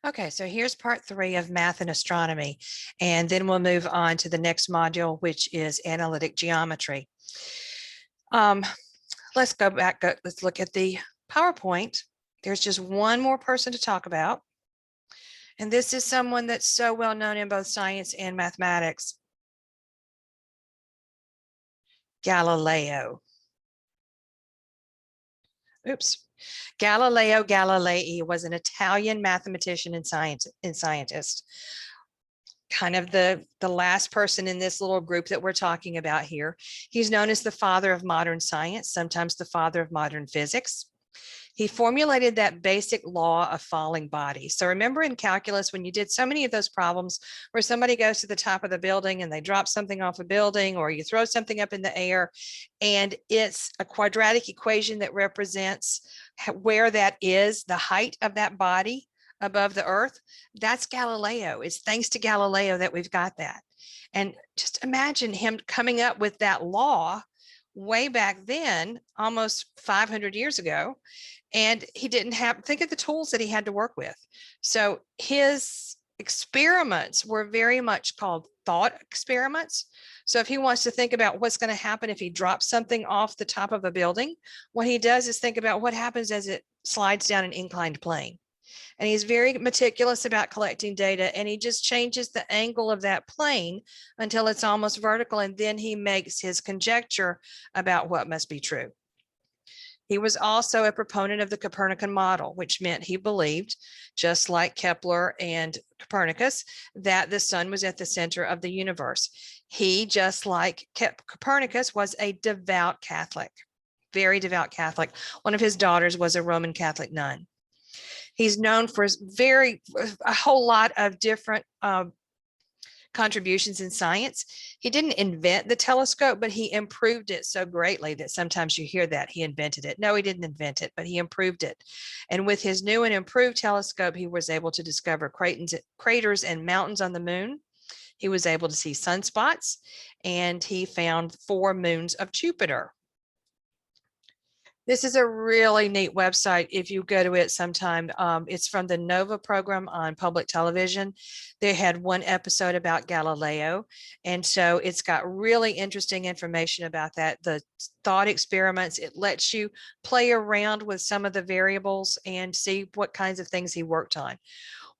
Okay, so here's part 3 of math and astronomy, and then we'll move on to the next module, which is analytic geometry. Um, let's go back, let's look at the PowerPoint. There's just one more person to talk about, and this is someone that's so well known in both science and mathematics. Galileo. Oops. Galileo Galilei was an Italian mathematician and scientist. Kind of the last person in this little group that we're talking about here. He's known as the father of modern science, sometimes the father of modern physics. He formulated that basic law of falling bodies. So remember in calculus, when you did so many of those problems where somebody goes to the top of the building and they drop something off a building, or you throw something up in the air, and it's a quadratic equation that represents where that is, the height of that body above the earth. That's Galileo. It's thanks to Galileo that we've got that. And just imagine him coming up with that law way back then, almost 500 years ago. And he didn't have, think of the tools that he had to work with. So his experiments were very much called thought experiments. So if he wants to think about what's going to happen if he drops something off the top of a building, what he does is think about what happens as it slides down an inclined plane. And he's very meticulous about collecting data, and he just changes the angle of that plane until it's almost vertical, and then he makes his conjecture about what must be true. He was also a proponent of the Copernican model, which meant he believed, just like Kepler and Copernicus, that the sun was at the center of the universe. He, just like Copernicus, was a devout Catholic, very devout Catholic. One of his daughters was a Roman Catholic nun. He's known for a whole lot of different contributions in science. He didn't invent the telescope, but he improved it so greatly that sometimes you hear that he invented it. No, he didn't invent it, but he improved it. And with his new and improved telescope, he was able to discover craters and mountains on the moon. He was able to see sunspots, and he found 4 moons of Jupiter. This is a really neat website if you go to it sometime. It's from the NOVA program on public television. They had one episode about Galileo. And so it's got really interesting information about that. The thought experiments, it lets you play around with some of the variables and see what kinds of things he worked on.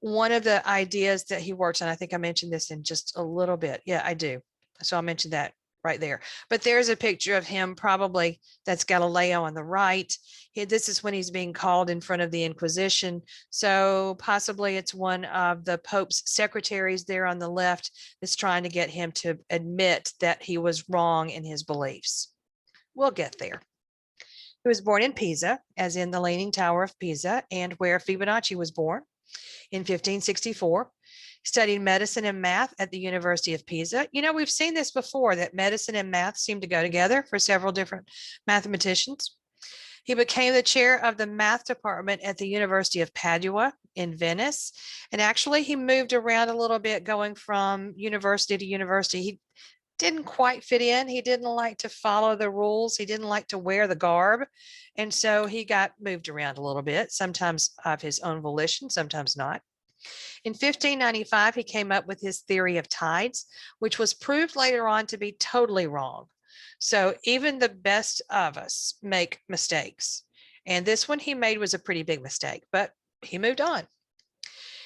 One of the ideas that he worked on, I think I mentioned this in just a little bit. Yeah, I do. So I'll mention that right there. But there's a picture of him, probably that's Galileo on the right. This is when he's being called in front of the Inquisition. So possibly it's one of the Pope's secretaries there on the left that's trying to get him to admit that he was wrong in his beliefs. We'll get there. He was born in Pisa, as in the Leaning Tower of Pisa, and where Fibonacci was born in 1564. Studied medicine and math at the University of Pisa. You know, we've seen this before, that medicine and math seem to go together for several different mathematicians. He became the chair of the math department at the University of Padua in Venice. And actually, he moved around a little bit, going from university to university. He didn't quite fit in. He didn't like to follow the rules. He didn't like to wear the garb. And so he got moved around a little bit, sometimes of his own volition, sometimes not. In 1595, he came up with his theory of tides, which was proved later on to be totally wrong. So even the best of us make mistakes. And this one he made was a pretty big mistake, but he moved on.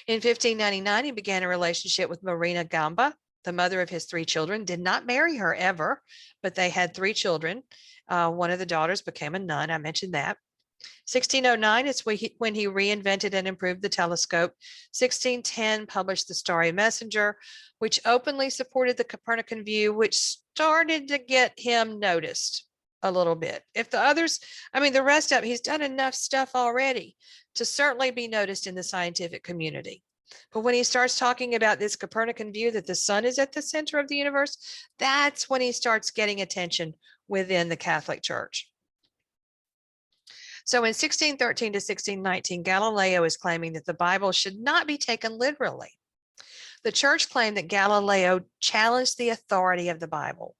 In 1599, he began a relationship with Marina Gamba, the mother of his 3 children. Did not marry her ever, but they had 3 children. One of the daughters became a nun. I mentioned that. 1609 is when he reinvented and improved the telescope. 1610 published The Starry Messenger, which openly supported the Copernican view, which started to get him noticed a little bit. If the others, I mean, the rest of it, he's done enough stuff already to certainly be noticed in the scientific community. But when he starts talking about this Copernican view that the sun is at the center of the universe, that's when he starts getting attention within the Catholic Church. So in 1613 to 1619, Galileo is claiming that the Bible should not be taken literally. The church claimed that Galileo challenged the authority of the Bible.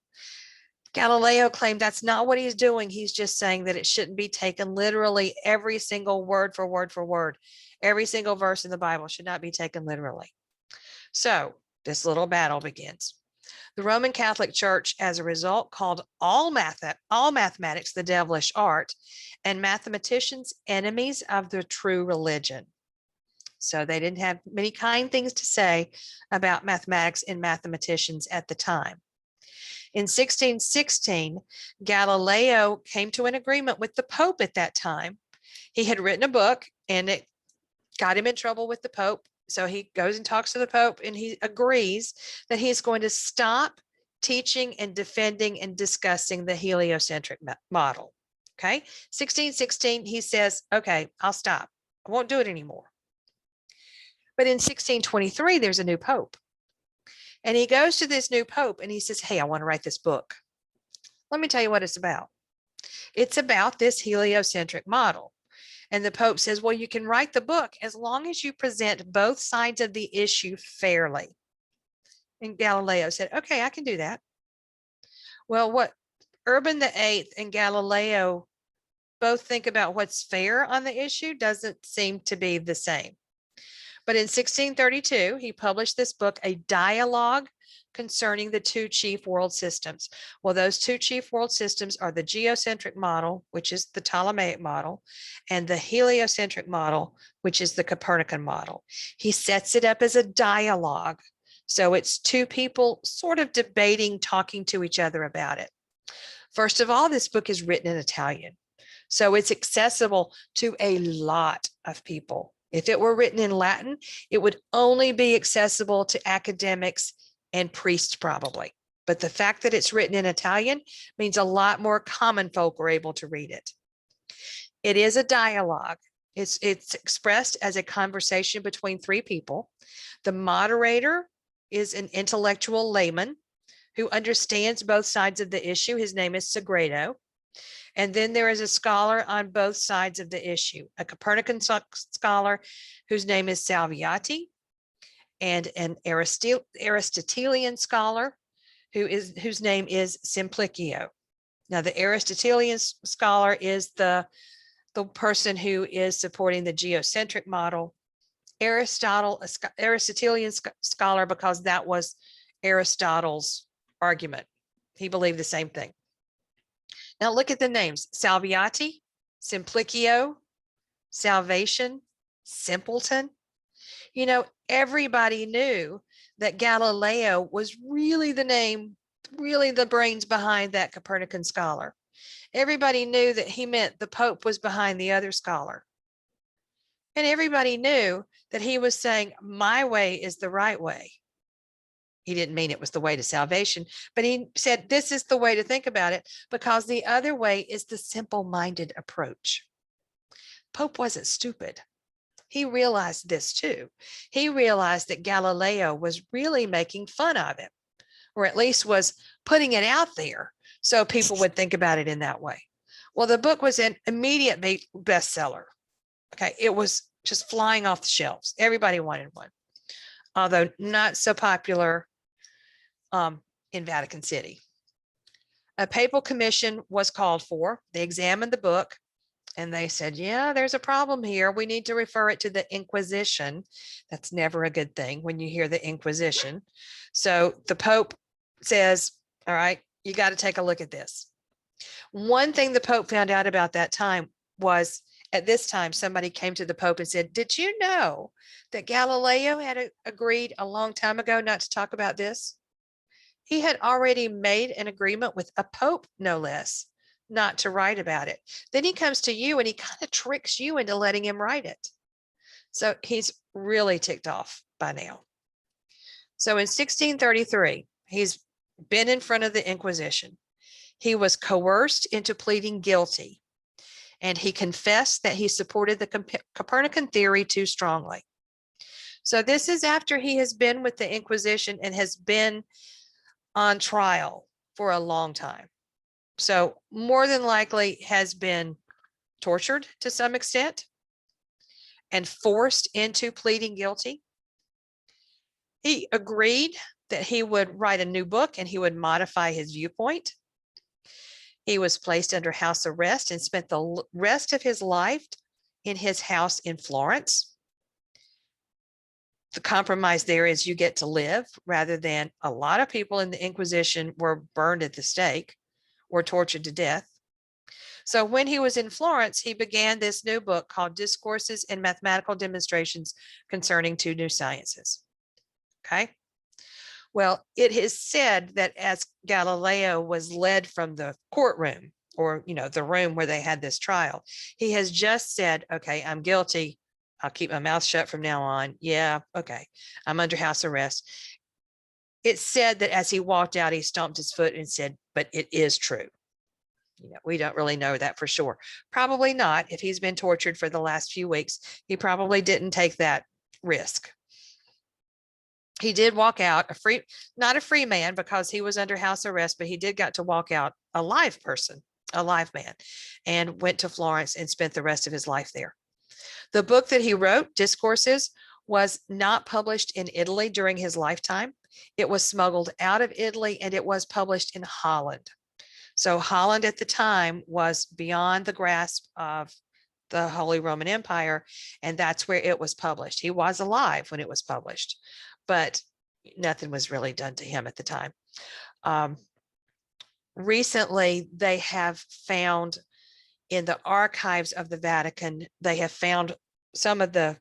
Galileo claimed that's not what he's doing. He's just saying that it shouldn't be taken literally, every single word for word for word. Every single verse in the Bible should not be taken literally. So this little battle begins. The Roman Catholic Church, as a result, called all mathematics the devilish art, and mathematicians enemies of the true religion. So they didn't have many kind things to say about mathematics and mathematicians at the time. In 1616, Galileo came to an agreement with the Pope at that time. He had written a book and it got him in trouble with the Pope. So he goes and talks to the Pope and he agrees that he's going to stop teaching and defending and discussing the heliocentric model. Okay, 1616, he says, okay, I'll stop. I won't do it anymore. But in 1623, there's a new Pope. And he goes to this new Pope and he says, hey, I want to write this book. Let me tell you what it's about. It's about this heliocentric model. And the Pope says, well, you can write the book as long as you present both sides of the issue fairly. And Galileo said, okay, I can do that. Well, what Urban VIII and Galileo both think about what's fair on the issue doesn't seem to be the same. But in 1632, he published this book, A Dialogue Concerning the Two Chief World Systems. Well, those two chief world systems are the geocentric model, which is the Ptolemaic model, and the heliocentric model, which is the Copernican model. He sets it up as a dialogue. So it's two people sort of debating, talking to each other about it. First of all, this book is written in Italian. So it's accessible to a lot of people. If it were written in Latin, it would only be accessible to academics and priests probably. But the fact that it's written in Italian means a lot more common folk are able to read it. It is a dialogue. It's expressed as a conversation between three people. The moderator is an intellectual layman who understands both sides of the issue. His name is Segredo. And then there is a scholar on both sides of the issue, a Copernican scholar whose name is Salviati, and an Aristotelian scholar whose name is Simplicio. Now, the Aristotelian scholar is the person who is supporting the geocentric model. Aristotelian scholar because that was Aristotle's argument. He believed the same thing. Now look at the names: Salviati, Simplicio, Salvation, Simpleton. You know, everybody knew that Galileo was really the name, really the brains behind that Copernican scholar. Everybody knew that he meant the Pope was behind the other scholar. And everybody knew that he was saying, my way is the right way. He didn't mean it was the way to salvation, but he said, this is the way to think about it because the other way is the simple-minded approach. Pope wasn't stupid. He realized this too. He realized that Galileo was really making fun of him, or at least was putting it out there so people would think about it in that way. Well, the book was an immediate bestseller. Okay, it was just flying off the shelves. Everybody wanted one, although not so popular in Vatican City. A papal commission was called for. They examined the book and they said, yeah, there's a problem here. We need to refer it to the Inquisition. That's never a good thing when you hear the Inquisition. So the Pope says, all right, you got to take a look at this. One thing the Pope found out about that time was, at this time, somebody came to the Pope and said, did you know that Galileo had agreed a long time ago not to talk about this? He had already made an agreement with a Pope, no less, not to write about it. Then he comes to you and he kind of tricks you into letting him write it. So he's really ticked off by now. So in 1633, he's been in front of the Inquisition. He was coerced into pleading guilty, and he confessed that he supported the Copernican theory too strongly. So this is after he has been with the Inquisition and has been on trial for a long time. So more than likely has been tortured to some extent and forced into pleading guilty. He agreed that he would write a new book and he would modify his viewpoint. He was placed under house arrest and spent the rest of his life in his house in Florence. The compromise there is you get to live, rather than a lot of people in the Inquisition were burned at the stake or tortured to death. So when he was in Florence, he began this new book called Discourses and Mathematical Demonstrations Concerning Two New Sciences. Okay. Well, it is said that as Galileo was led from the courtroom, or, the room where they had this trial, he has just said, okay, I'm guilty. I'll keep my mouth shut from now on. Yeah, okay, I'm under house arrest. It's said that as he walked out, he stomped his foot and said, but it is true. We don't really know that for sure. Probably not. If he's been tortured for the last few weeks, he probably didn't take that risk. He did walk out not a free man because he was under house arrest, but he did get to walk out a live person, a live man, and went to Florence and spent the rest of his life there. The book that he wrote, Discourses, was not published in Italy during his lifetime. It was smuggled out of Italy and it was published in Holland. So Holland at the time was beyond the grasp of the Holy Roman Empire, and that's where it was published. He was alive when it was published, but nothing was really done to him at the time. Recently, they have found in the archives of the Vatican, they have found some of the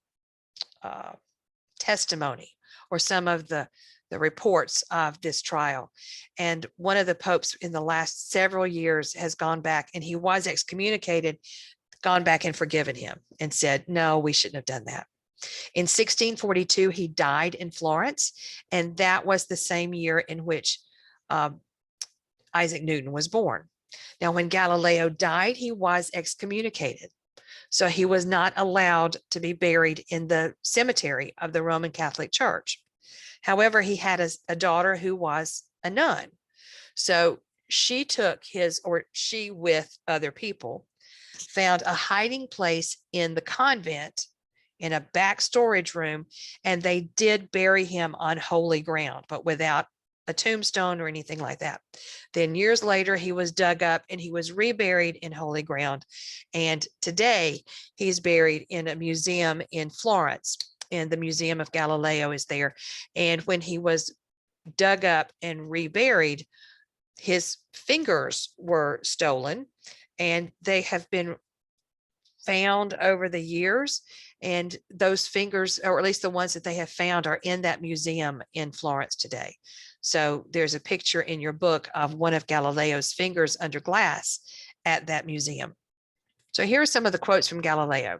testimony or some of the reports of this trial. And one of the popes in the last several years has gone back, and he was excommunicated, gone back and forgiven him and said, no, we shouldn't have done that. In 1642, he died in Florence, and that was the same year in which Isaac Newton was born. Now, when Galileo died, he was excommunicated. So he was not allowed to be buried in the cemetery of the Roman Catholic Church. However, he had a daughter who was a nun. So she with other people, found a hiding place in the convent in a back storage room, and they did bury him on holy ground, but without a tombstone or anything like that. Then years later, he was dug up and he was reburied in holy ground. And today he's buried in a museum in Florence, and the Museum of Galileo is there. And when he was dug up and reburied, his fingers were stolen, and they have been found over the years. And those fingers, or at least the ones that they have found, are in that museum in Florence today. So there's a picture in your book of one of Galileo's fingers under glass at that museum. So here are some of the quotes from Galileo.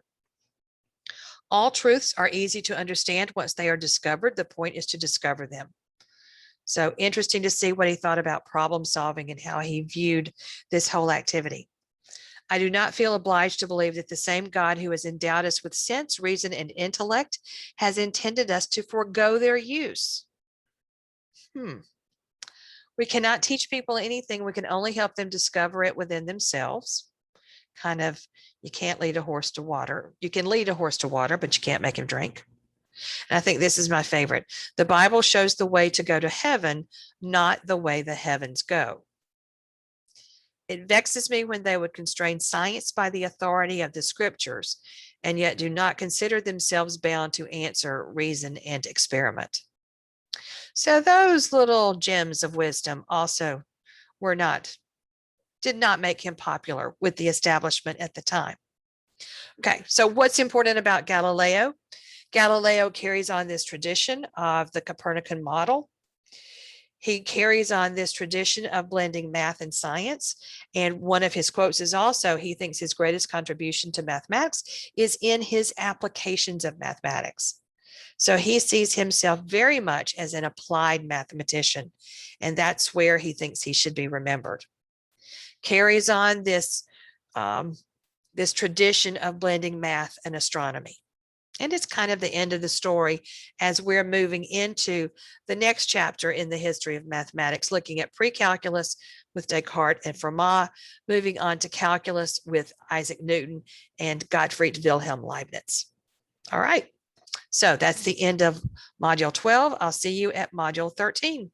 All truths are easy to understand once they are discovered. The point is to discover them. So interesting to see what he thought about problem solving and how he viewed this whole activity. I do not feel obliged to believe that the same God who has endowed us with sense, reason, and intellect has intended us to forego their use. We cannot teach people anything. We can only help them discover it within themselves. Kind of, you can't lead a horse to water. You can lead a horse to water, but you can't make him drink. And I think this is my favorite. The Bible shows the way to go to heaven, not the way the heavens go. It vexes me when they would constrain science by the authority of the scriptures, and yet do not consider themselves bound to answer, reason, and experiment. So those little gems of wisdom also did not make him popular with the establishment at the time. Okay, so what's important about Galileo? Galileo carries on this tradition of the Copernican model. He carries on this tradition of blending math and science. And one of his quotes is also, he thinks his greatest contribution to mathematics is in his applications of mathematics. So he sees himself very much as an applied mathematician, and that's where he thinks he should be remembered. Carries on this tradition of blending math and astronomy. And it's kind of the end of the story as we're moving into the next chapter in the history of mathematics, looking at pre-calculus with Descartes and Fermat, moving on to calculus with Isaac Newton and Gottfried Wilhelm Leibniz. All right, so that's the end of Module 12. I'll see you at Module 13.